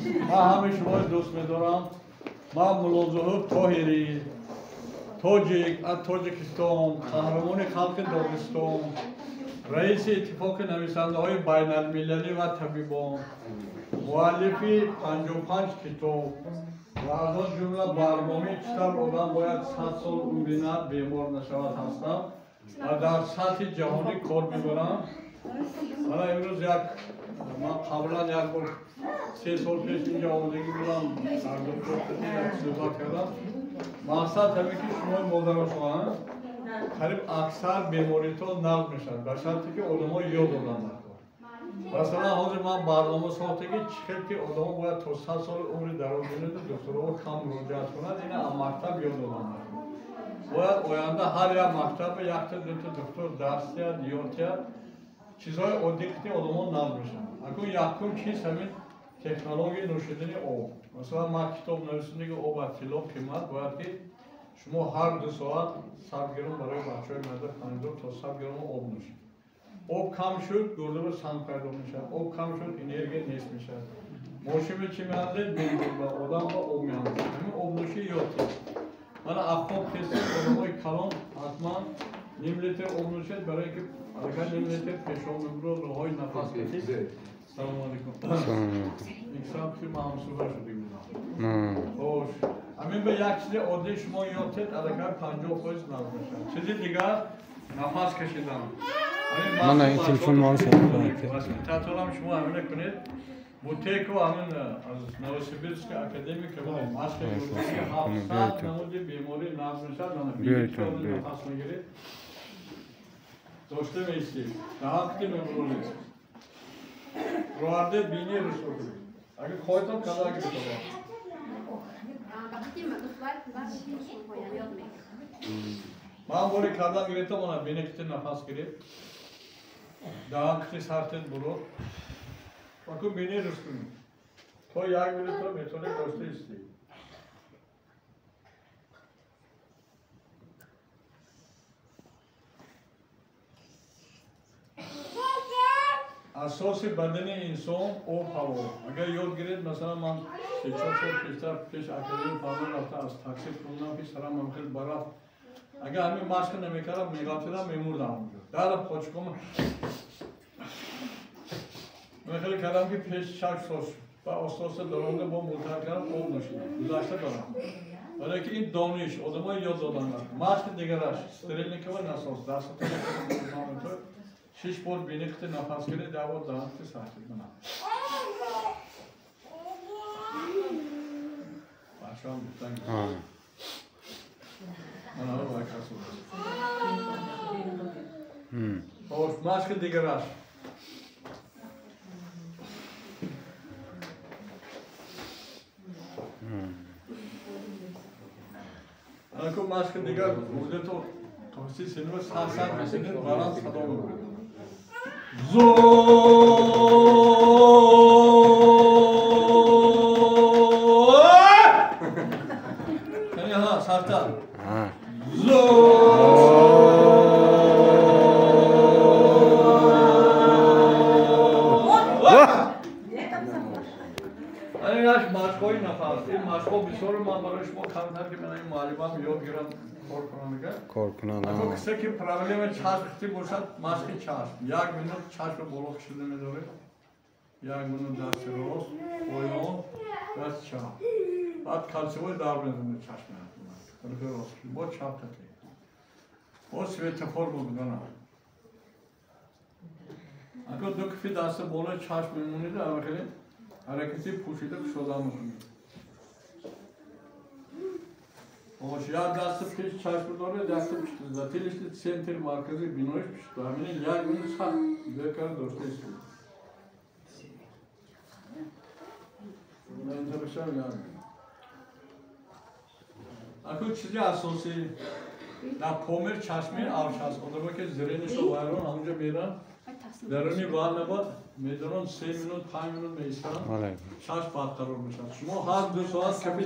من همه شما دوست می‌دارم. من ملازم طاهری تاجیک از تاجیکستان، قهرمان خلق داغستان، رئیس اتفاق نویسنده‌های بین‌المللی و طبیبان، مؤلف 55 کتاب و از آن جمله برنامه چطور آدم باید 100 سال عمر بیمار نشود هستم و در سطح جهانی کار می‌کنم. حالا امروز من قبلا یک بار 3 سال پیش اینجا آمدگی بودم، در دکتر صحبت کردم. مقصد همین که شما مادر شما قریب اکثر بیماری‌ها نقل میشن به شرطی که آدم‌ها یاد دادن. مثلا حاضر من برنامه ساخته که چقدر که آدم‌ها باید تا 100 سال عمر دراز بینه دکترها کم مراجعت کنند، این از مکتب یاد دادن. باید آینده هر یک مکتب یک تا دو تا دکتر درس دهد، یاد دهد، چیزهای عادی که آدم‌ها نقل میشن. اکنون یکم چیز همین تکنولوژی نوشیدنی آب. مثلا من کتاب نوشتم که آب از طلا قیمت باید که شما هر 2 ساعت 100 گرم برای بچه‌های مدرسه 50 تا 100 گرم آب نوشید. آب کم شد گرده به سنگ پیدا میشه. آب کم شد انرژی نیست میشه. ماشین چی می‌آنده بنزین و آدم با آب می‌آنده. همین آب نوشی یاد گرفت. من اخواب کسی آدمای کلان حتما نیم لیتر آب نوشید برای که اگر نیم لیتر پیشاب می‌بره راههای نفس کشید. سلام علیکم. سلام که ما هم صحبت شدیم. خوش. همین به یک چیز عادی شما یاد دید اگر 50% نقل میشه. چیزی دیگر نفس کشیدن. من این تلفن ما رو صحبت کنید. تاتولام شما همین کنید. بوتیکو همین از نوسیبیرسک اکادمی که ما ماسک یوزی 700 نمودی بیماری نقل میشه. بیایید. نفس میگیرید. داشته میستید. نهایتی میمونید. روارده بینی رسول. اگر خودتون کلا گیرید. من بوری کلا گیریتم اونا بینی کتی نفس گیرید. دهان کتی سرتت برو. وقتی بینی رسول. تو یک میلیت رو میتونی داشته استی. اساس بدن انسان آب هوا. اگر یاد گیرید مثلا من 3-4 سال پیش اکادمی فاضل رفته از تاکسی خوندم که سرم ممکن برات. اگر همین ماسک نمیکردم میگفتم میمردم اونجا. دارم پاچکم. من خیلی کردم که پیش 6 سال و اساس درونده با مطالعه کردم آب نوشیدم. گذشته دارم. ولی که این دانش آدمای یاد دادن. ماسک دیگرش استریل نکوه نساز دست تو 6 بار بینیخت نفس گیری 10 بار دهانت ساعتی کنم. بچه هم بیفتن من همه باید کسو باید ماسک دیگرش اگه ماسک دیگر بوده تو توستی سینو ساعت میسینید بران صدا میگوید زو یعنی ها سرتا زو اینش مشقای نفس این مشقا بسیار من برای شما کمتر که من این معلمم یاد گیرم کار کنم اما کسی که پرابلم چشم باشد ماسک چشم یک منوت چشم بالا کشیده می‌داره یک منوت دست راست پایان دست چپ بعد کلسیوم در می‌زنه چشم طرف راست با چپ تکلیف با سویتفور بودن اگر دو کفی دست بالا چشم می‌مونید اول حرکتی پوشیده شده می‌کنید باشه یا دست پیش چشم داره دست پیش زتیلش سنتر مرکزی بینایش پیش همین یک منوت سخت بکر داشته است من اینجا بشم یاد اکنون چیزی اساسی در پامیر چشمی آوش هست آدم که زرینش رو وایران همونجا میرن درونی وار نباد میدونن 3 منوت 5 منوت میستن چشم بدتر رو میشن شما هر 2 ساعت کپی